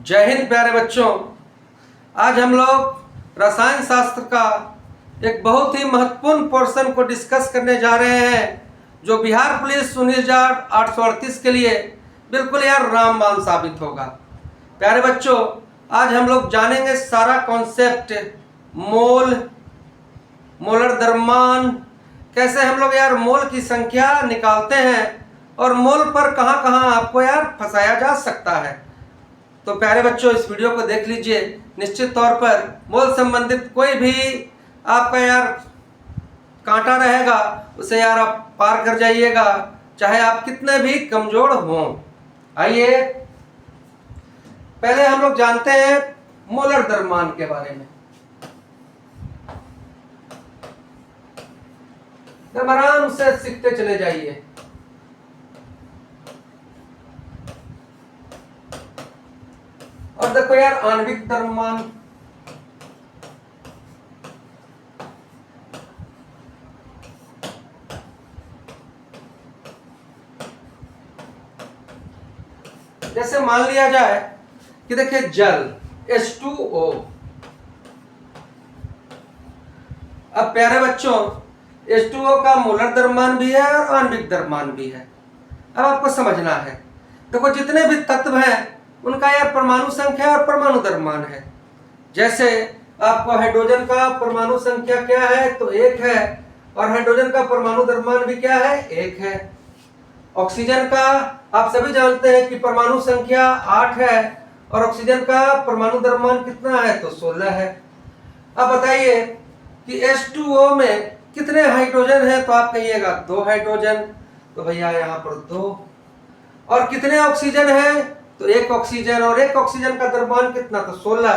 जय हिंद प्यारे बच्चों। आज हम लोग रसायन शास्त्र का एक बहुत ही महत्वपूर्ण पोर्शन को डिस्कस करने जा रहे हैं जो बिहार पुलिस 19,838 के लिए बिल्कुल यार रामबाण साबित होगा। प्यारे बच्चों, आज हम लोग जानेंगे सारा कॉन्सेप्ट मोल, मोलर द्रव्यमान, कैसे हम लोग यार मोल की संख्या निकालते हैं और मोल पर कहाँ कहाँ आपको यार फंसाया जा सकता है। तो प्यारे बच्चों, इस वीडियो को देख लीजिए। निश्चित तौर पर मोल संबंधित कोई भी आपका यार कांटा रहेगा उसे यार आप पार कर जाइएगा, चाहे आप कितने भी कमजोर हों। आइए पहले हम लोग जानते हैं मोलर द्रव्यमान के बारे में। एकदम आराम से सीखते चले जाइए। और देखो यार आणविक द्रव्यमान, जैसे मान लिया जाए कि देखिए जल H2O। अब प्यारे बच्चों, H2O का मोलर द्रव्यमान भी है और आणविक द्रव्यमान भी है। अब आपको समझना है, देखो जितने भी तत्व हैं उनका यार परमाणु संख्या और परमाणु द्रव्यमान है। जैसे आपको हाइड्रोजन का परमाणु संख्या क्या है तो 1 है, और हाइड्रोजन का परमाणु द्रव्यमान भी क्या है 1 है। ऑक्सीजन का आप सभी जानते हैं कि परमाणु संख्या 8 है और ऑक्सीजन का परमाणु द्रव्यमान कितना है तो 16 है। अब बताइए कि H2O में कितने हाइड्रोजन है तो आप कहिएगा 2 हाइड्रोजन, तो भैया यहाँ पर 2। और कितने ऑक्सीजन है तो 1 ऑक्सीजन, और 1 ऑक्सीजन का द्रव्यमान कितना तो 16।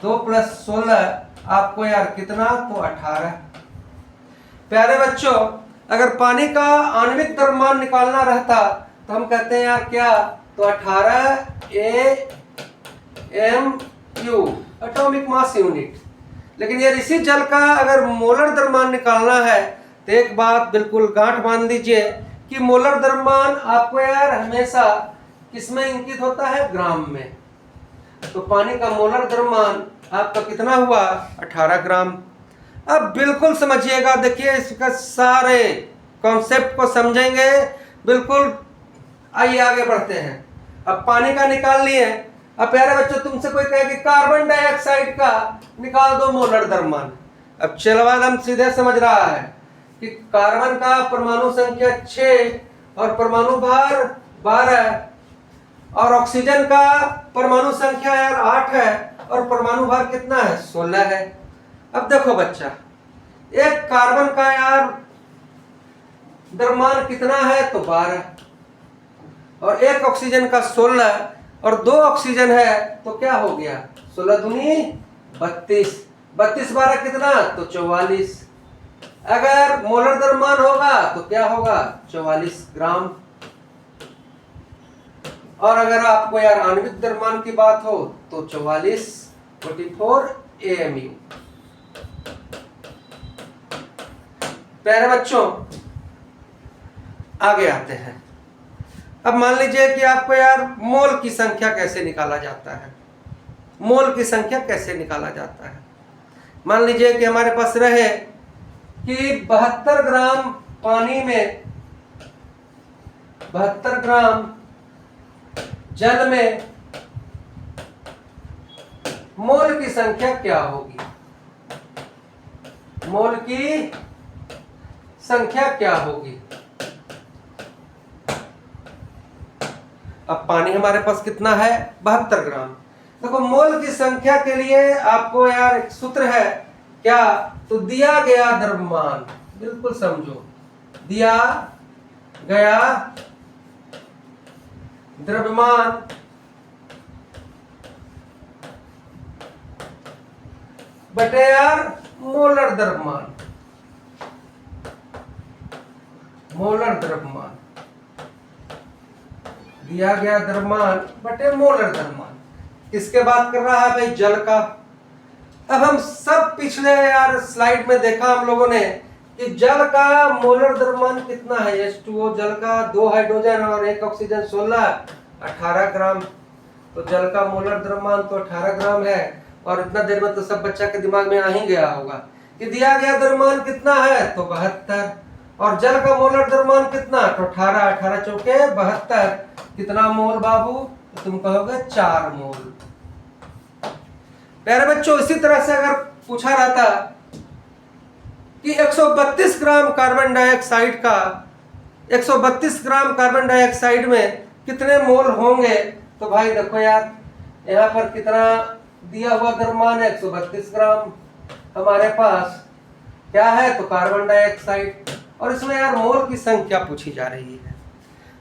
2 + 16 आपको यार कितना तो 18। प्यारे बच्चों, अगर पानी का आणविक द्रव्यमान निकालना रहता तो हम कहते हैं यार क्या तो 18 AMU एटॉमिक मास यूनिट। लेकिन यार इसी जल का अगर मोलर द्रव्यमान निकालना है तो एक बात बिल्कुल गांठ बांध दीजिए कि मोलर द्रव्यमान आपको यार हमेशा किसमें इंकित होता है, ग्राम में। तो पानी का मोलर द्रव्यमान आपका कितना हुआ 18 ग्राम। अब बिल्कुल समझिएगा, देखिए इसका सारे कॉन्सेप्ट को समझेंगे बिल्कुल। आइए आगे बढ़ते हैं। अब पानी का निकाल लिए। अब प्यारे बच्चों, तुमसे कोई कहे कि कार्बन डाइऑक्साइड का निकाल दो मोलर द्रव्यमान। अब चलवादम सीधे समझ रहा है कि कार्बन का परमाणु संख्या 6 और परमाणु भार 12, और ऑक्सीजन का परमाणु संख्या यार 8 है और परमाणु भार कितना है 16 है। अब देखो बच्चा, एक कार्बन का यार द्रव्यमान कितना है तो 12, और एक ऑक्सीजन का 16, और 2 ऑक्सीजन है तो क्या हो गया 16 दूनी 32। 32 12 कितना तो 44। अगर मोलर द्रव्यमान होगा तो क्या होगा 44 ग्राम। और अगर आपको यार आणविक द्रव्यमान की बात हो तो 44 AMU। प्यारे बच्चों, आगे आते हैं। अब मान लीजिए कि आपको यार मोल की संख्या कैसे निकाला जाता है। मोल की संख्या कैसे निकाला जाता है, मान लीजिए कि हमारे पास रहे कि 72 ग्राम पानी में, 72 ग्राम जल में मोल की संख्या क्या होगी। मोल की संख्या क्या होगी। अब पानी हमारे पास कितना है 72 ग्राम। देखो मोल की संख्या के लिए आपको यार एक सूत्र है क्या तो दिया गया द्रव्यमान, बिल्कुल समझो, दिया गया द्रव्यमान बटे यार मोलर द्रव्यमान। मोलर द्रव्यमान, दिया गया द्रव्यमान बटे मोलर द्रव्यमान। किसके बात कर रहा है भाई, जल का। अब हम सब पिछले यार स्लाइड में देखा हम लोगों ने कि जल का मोलर द्रव्यमान कितना है H2O जल का, 2 हाइड्रोजन और 1 ऑक्सीजन 16 18 ग्राम। तो जल का मोलर द्रव्यमान तो 18 ग्राम है। और इतना देर में तो सब बच्चा के दिमाग में आ ही गया होगा कि दिया गया द्रव्यमान कितना है, तो 72। और जल का मोलर द्रव्यमान कितना, तो 18, 18 चौके 72। कितना मोल बाबू, तो तुम कहोगे 4 मोल। प्यारे बच्चों, इसी तरह से अगर पूछा रहता कि 132 ग्राम कार्बन डाइऑक्साइड का, 132 ग्राम कार्बन डाइऑक्साइड में कितने मोल होंगे, तो भाई देखो यार, यहाँ पर कितना दिया हुआ द्रव्यमान है, 132 ग्राम हमारे पास क्या है, तो कार्बन डाइऑक्साइड। और इसमें यार मोल की संख्या पूछी जा रही है।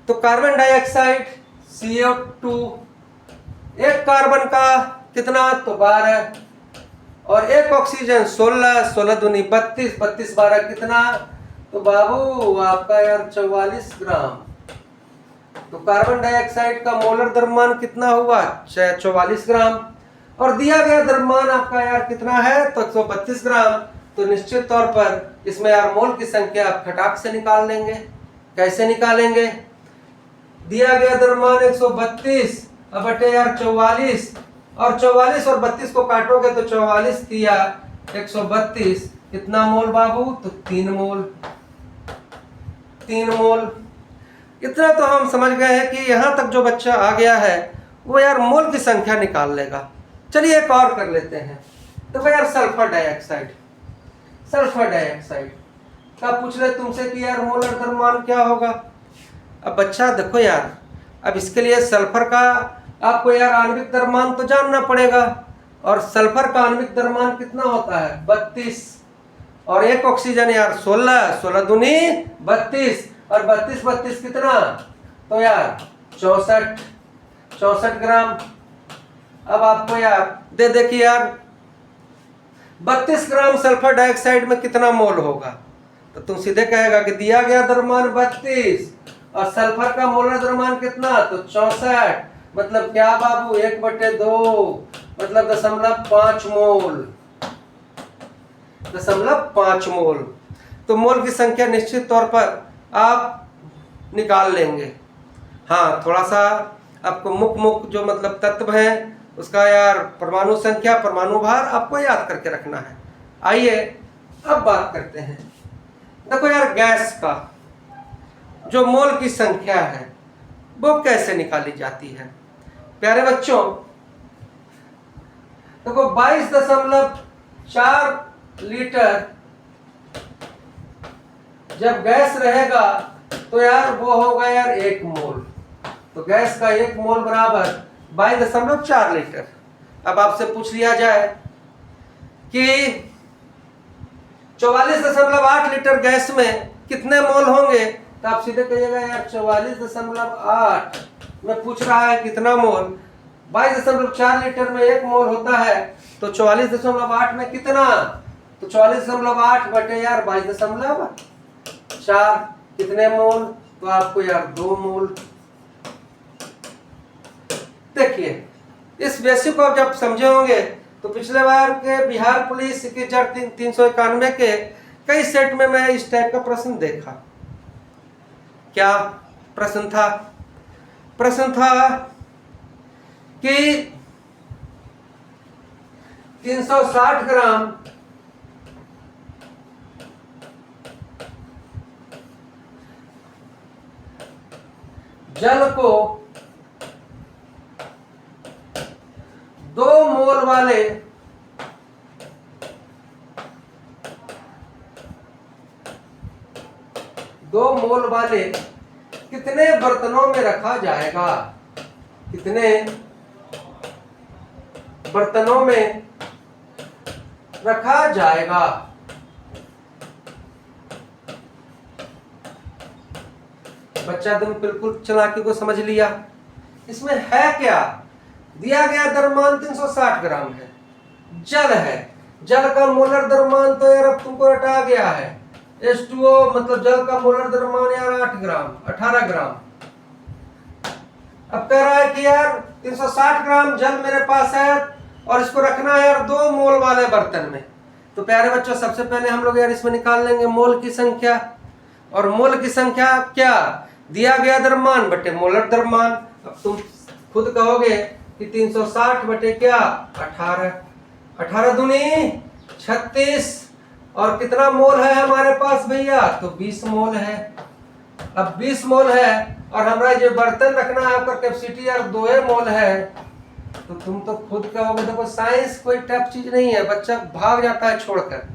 तो कार्बन डाइऑक्साइड CO2, एक कार्बन का कितना, तो 12, और एक ऑक्सीजन 16, 16 दूनी 32, 32 12 कितना, तो बाबू आपका यार 44 ग्राम। तो कार्बन डाइऑक्साइड का मोलर द्रव्यमान कितना हुआ, 44 ग्राम। और दिया गया द्रव्यमान आपका यार कितना है, तो 132 ग्राम। तो निश्चित तौर पर इसमें यार मोल की संख्या आप खटाक से निकाल लेंगे। कैसे निकालेंगे, दिया गया द्रव्यमान 132 अब बटे यार 44, और 44 और 32 को काटोगे तो 44 दिया 132, कितना मोल बाबू, तो 3 मोल। 3 मोल। इतना तो हम समझ गए हैं कि यहाँ तक जो बच्चा आ गया है वो यार मोल की संख्या निकाल लेगा। चलिए एक और कर लेते हैं। तो यार सल्फर डाइऑक्साइड, सल्फर डाइऑक्साइड का पूछ ले तुमसे कि यार मोलर द्रव्यमान क्या होगा। अब बच्चा देखो यार, अब इसके लिए सल्फर का आपको यार आणविक द्रव्यमान तो जानना पड़ेगा। और सल्फर का आणविक द्रव्यमान कितना होता है, 32, और एक ऑक्सीजन यार 16, 16 दूनी 32, और 32 32 कितना, तो यार 64, 64 ग्राम। अब आपको यार दे दे कि यार 32 ग्राम सल्फर डाइऑक्साइड में कितना मोल होगा, तो तुम सीधे कहेगा कि दिया गया द्रव्यमान 32 और सल्फर का मोलर द्रव्यमान कितना, तो 64, मतलब क्या बाबू, 1/2, मतलब 0.5 मोल, 0.5 मोल। तो मोल की संख्या निश्चित तौर पर आप निकाल लेंगे। हाँ, थोड़ा सा आपको मुख्य जो मतलब तत्व है उसका यार परमाणु संख्या, परमाणु भार आपको याद करके रखना है। आइए अब बात करते हैं। देखो यार, गैस का जो मोल की संख्या है वो कैसे निकाली जाती है। प्यारे बच्चों, देखो 22.4 लीटर जब गैस रहेगा तो यार वो होगा यार 1 मोल। तो गैस का 1 मोल बराबर 22.4 लीटर। अब आपसे पूछ लिया जाए कि 44.8 लीटर गैस में कितने मोल होंगे, तो आप सीधे कहिएगा यार 44.8 में पूछ रहा है कितना मोल, 22.4 लीटर में 1 मोल होता है, तो 44.8 में कितना, तो 44.8 बटे यार 22.4 कितने मोल, तो आपको यार 2 मोल। देखिए, इस बेसिक को जब समझे होंगे तो पिछले बार के बिहार पुलिस के 391 के कई सेट में मैं इस टाइप का प्रश्न देखा। क्या प्रश्न था, प्रश्न था कि 360 ग्राम जल को 2 मोल वाले कितने बर्तनों में रखा जाएगा, कितने बर्तनों में रखा जाएगा। बच्चा तुम बिल्कुल चालाकी को समझ लिया। इसमें है क्या, दिया गया द्रव्यमान 360 ग्राम है, जल है, जल का मोलर द्रव्यमान तो यार अब तुमको रटा गया है, H2O मतलब जल का मोलर द्रव्यमान यार 8 ग्राम, 18 ग्राम। अब कह रहा है कि यार 360 ग्राम जल मेरे पास है और इसको रखना है यार 2 मोल वाले बर्तन में। तो प्यारे बच्चों, सबसे पहले हम लोग यार इसमें निकाल लेंगे मोल की संख्या। और मोल की संख्या क्या, दिया गया द्रव्यमान बटे मोलर द्रव्यमान। अब तुम खुद कहोगे कि 360 बटे क्या 18, 18 दूनी 36, और कितना मोल है हमारे पास भैया, तो 20 मोल है। अब 20 मोल है और हमारा जो बर्तन रखना है आपका कैपेसिटी यार 2 मोल है, तो तुम तो खुद कहोगे देखो साइंस कोई टफ चीज नहीं है, बच्चा भाग जाता है छोड़कर।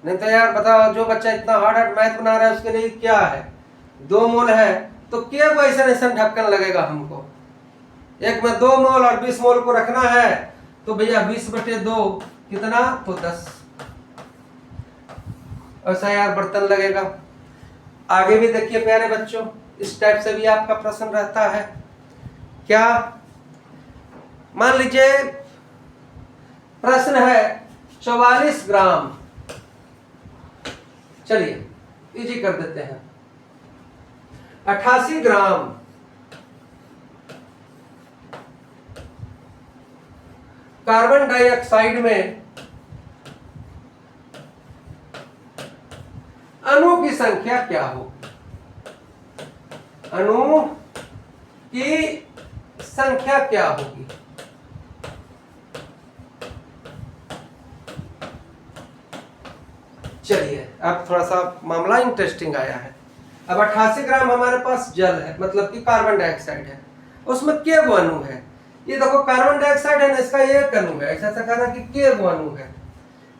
नहीं तो यार बताओ, जो बच्चा इतना हार्ड मैथ बना रहा है उसके लिए क्या है, 2 मोल है तो क्या को ऐसा ढक्कन लगेगा हमको, एक में 2 मोल और 20 मोल को रखना है, तो भैया 20 बटे 2 कितना, तो 10। ऐसा यार बर्तन लगेगा। आगे भी देखिए प्यारे बच्चों, इस टाइप से भी आपका प्रश्न रहता है। क्या, मान लीजिए प्रश्न है 44 ग्राम, चलिए इजी कर देते हैं, 88 ग्राम कार्बन डाइऑक्साइड में अणु की संख्या क्या होगी, अणु की संख्या क्या होगी। चलिए अब थोड़ा सा मामला इंटरेस्टिंग आया है। अब 88 ग्राम हमारे पास जल है, मतलब कि कार्बन डाइऑक्साइड है, उसमें के गो अणु है, ये देखो कार्बन डाइऑक्साइड है ना, इसका एक अणु है, ऐसा कहना कि के गो अणु है।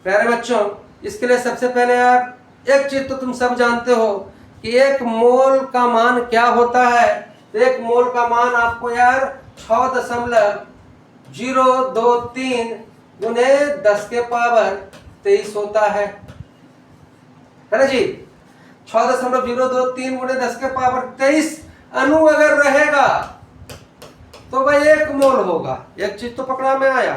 प्यारे बच्चों, इसके लिए सबसे पहले यार एक चीज तो तुम सब जानते हो कि 1 मोल का मान क्या होता है। तो 1 मोल का मान आपको यार 6.023 गुने 10 के पावर 23 होता है ना जी। 6.023 गुने 10 के पावर 23 अणु अगर रहेगा तो भाई 1 मोल होगा। एक चीज तो पकड़ा में आया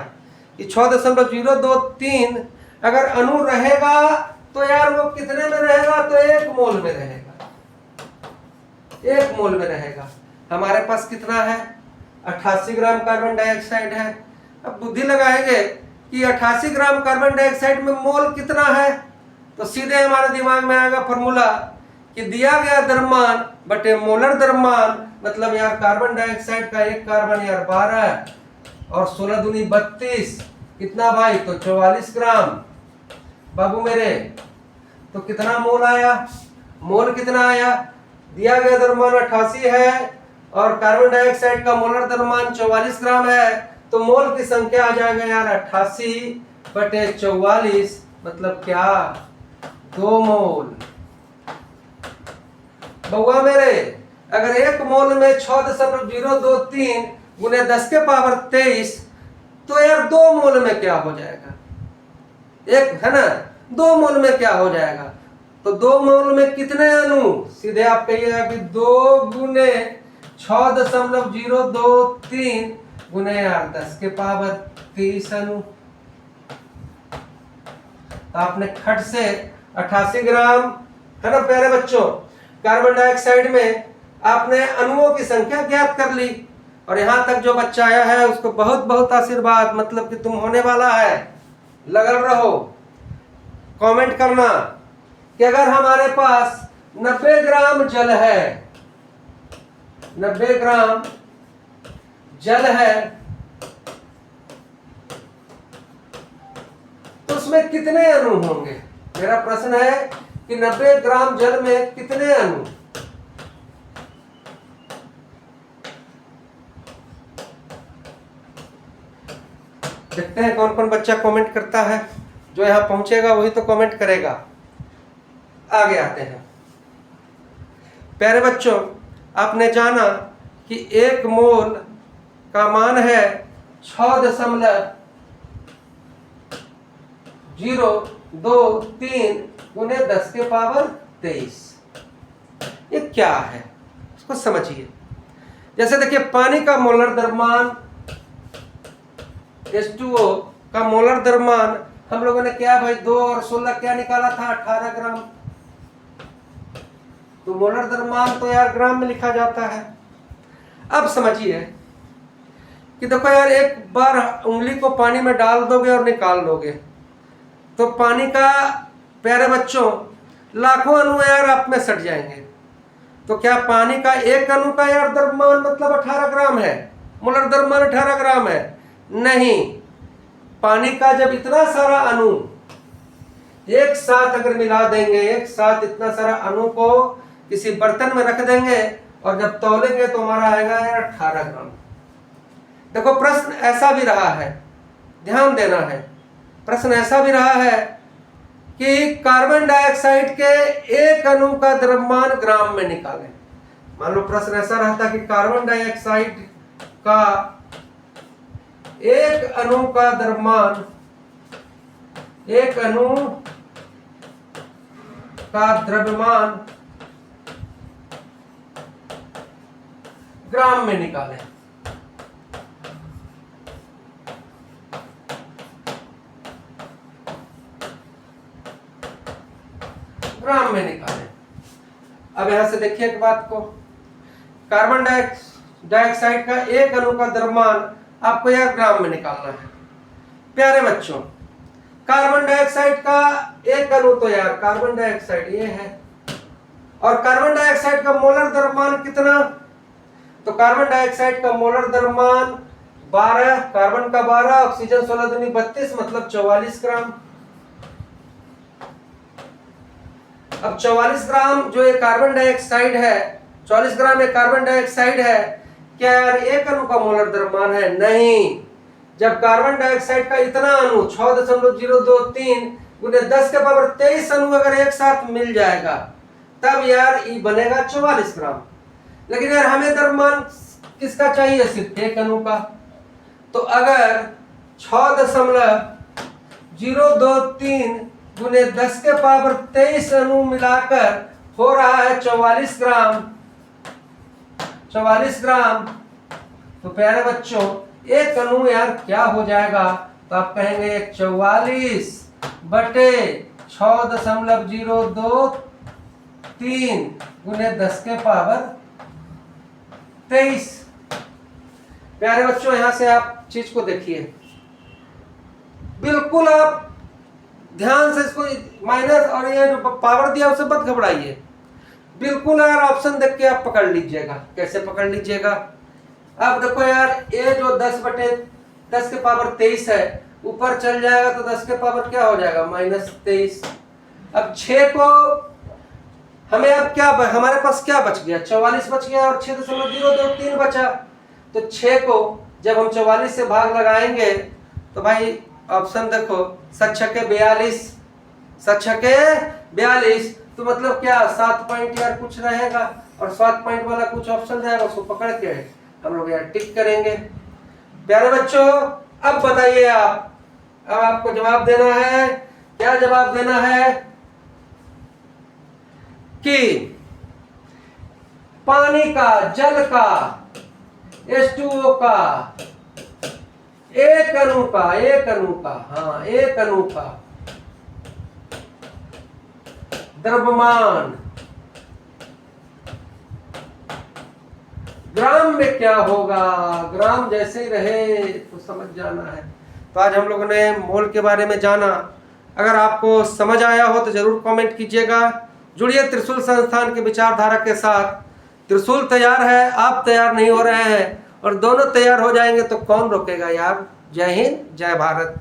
कि 6.023 अगर अणु रहेगा तो यार वो कितने में रहेगा, तो 1 मोल में रहेगा, 1 मोल में रहेगा। हमारे पास कितना है, 88 ग्राम कार्बन डाइऑक्साइड है। अब बुद्धि लगाएंगे कि 88 ग्राम कार्बन डाइऑक्साइड में मोल कितना है, तो सीधे हमारे दिमाग में आएगा फॉर्मूला कि दिया गया द्रव्यमान बटे मोलर द्रव्यमान, मतलब यार कार्बन डाइऑक्साइड का एक कार्बन यार 12 और 16 दूनी 32, कितना भाई, तो 44 ग्राम बाबू मेरे। तो कितना मोल आया, मोल कितना आया, दिया गया द्रव्यमान 88 है और कार्बन डाइऑक्साइड का मोलर द्रव्यमान 44 ग्राम है, तो मोल की संख्या आ जाएगा यार 88 बटे 44, मतलब क्या, 2 मोल। बउआ मेरे, अगर 1 मोल में 6.023 गुने 10 के पावर 23, तो यार 2 मोल में क्या हो जाएगा, एक है ना, 2 मोल में क्या हो जाएगा, तो 2 मोल में कितने अणु, सीधे आप कहिएगा कि 2 गुने 6.023 गुने यार 10 के पावर 23 अणु। आपने खट से 88 ग्राम है ना प्यारे बच्चों कार्बन डाइऑक्साइड में आपने अणुओं की संख्या ज्ञात कर ली। और यहां तक जो बच्चा आया है उसको बहुत बहुत आशीर्वाद, मतलब कि तुम होने वाला है, लगल रहो। कमेंट करना कि अगर हमारे पास 90 ग्राम जल है, 90 ग्राम जल है, तो उसमें कितने अणु होंगे। मेरा प्रश्न है कि 90 ग्राम जल में कितने अणु। देखते हैं कौन कौन बच्चा कमेंट करता है, जो यहां पहुंचेगा वही तो कमेंट करेगा। आगे आते हैं प्यारे बच्चों, आपने जाना कि 1 मोल का मान है 6.023 गुने 10 के पावर 23। ये क्या है उसको समझिए। जैसे देखिए पानी का मोलर द्रव्यमान H2O का मोलर द्रव्यमान हम लोगों ने क्या भाई 2 और 16 क्या निकाला था, 18 ग्राम। तो मोलर द्रव्यमान तो यार ग्राम में लिखा जाता है। अब समझिए कि देखो यार, एक बार उंगली को पानी में डाल दोगे और निकाल दोगे तो पानी का प्यारे बच्चों लाखों अणु यार आप में सट जाएंगे। तो क्या पानी का एक अणु का यार द्रव्यमान मतलब 18 ग्राम है, मोलर द्रव्यमान 18 ग्राम है। नहीं, पानी का जब इतना सारा अणु एक साथ अगर मिला देंगे, एक साथ इतना सारा अणु को किसी बर्तन में रख देंगे और जब तौलेंगे तो हमारा आएगा 18 ग्राम। देखो प्रश्न ऐसा भी रहा है, ध्यान देना है, प्रश्न ऐसा भी रहा है कि कार्बन डाइऑक्साइड के एक अणु का द्रव्यमान ग्राम में निकालें। मान लो प्रश्न ऐसा रहता कि कार्बन डाइऑक्साइड का एक अणु का द्रव्यमान, एक अणु का द्रव्यमान ग्राम में निकालें। ग्राम में निकालें। अब यहां से देखिए एक बात को, कार्बन डाइऑक्साइड का एक अणु का द्रव्यमान आपको यह ग्राम में निकालना है। प्यारे बच्चों, कार्बन डाइऑक्साइड का एक अणु तो यार कार्बन डाइऑक्साइड ये है, और कार्बन डाइऑक्साइड का मोलर द्रव्यमान कितना? तो कार्बन डाइऑक्साइड का मोलर द्रव्यमान 12, कार्बन का 12, ऑक्सीजन 16 दूनी 32, मतलब 44 ग्राम। अब 44 ग्राम जो ये कार्बन डाइऑक्साइड है, 44 ग्राम एक कार्बन डाइऑक्साइड है, क्या यार एक अणु का मोलर द्रव्यमान है? नहीं। जब कार्बन डाइऑक्साइड का इतना अणु 6.023 गुने 10 के पावर 23 अणु अगर एक साथ मिल जाएगा तब यार ये बनेगा 44 ग्राम। लेकिन यार हमें द्रव्यमान किसका चाहिए? सिर्फ एक अणु का। तो अगर 6.023 गुने 10 के पावर 23 अणु मिलाकर हो रहा है 44 ग्राम, 44 ग्राम, तो प्यारे बच्चों एक अणु यार क्या हो जाएगा? तो आप कहेंगे 44 बटे 6.023 गुने 10 के पावर 23। प्यारे बच्चों यहां से आप चीज को देखिए, बिल्कुल आप ध्यान से इसको माइनस और ये जो पावर दिया उसे मत घबराइए, बिल्कुल यार ऑप्शन देख के आप पकड़ लीजिएगा। कैसे पकड़ लीजिएगा? अब देखो यार ये जो 10 बटे 10 के पावर 23 है ऊपर चल जाएगा तो 10 के पावर क्या हो जाएगा? -23। अब 6 को हमें अब क्या हमारे पास क्या बच गया? 44 बच गया और 6.023 बचा। तो 6 को जब हम 44 से भाग लगाएंगे तो भाई ऑप्शन देखो, 7×6 = 42, 7×6 = 42, तो मतलब क्या 7 पॉइंट यार कुछ रहेगा और 7 पॉइंट वाला कुछ ऑप्शन रहेगा, उसको पकड़ के हम लोग यार टिक करेंगे। प्यारे बच्चों अब बताइए आप, अब आपको जवाब देना है। क्या जवाब देना है? कि पानी का, जल का, H2O का एक अणु का, हाँ एक अणु का द्रव्यमान ग्राम में क्या होगा? ग्राम जैसे ही रहे तो समझ जाना है। तो आज हम लोगों ने मोल के बारे में जाना। अगर आपको समझ आया हो तो जरूर कमेंट कीजिएगा। जुड़िए त्रिशूल संस्थान के विचारधारा के साथ। त्रिशूल तैयार है, आप तैयार नहीं हो रहे हैं, और दोनों तैयार हो जाएंगे तो कौन रोकेगा यार। जय हिंद, जय भारत।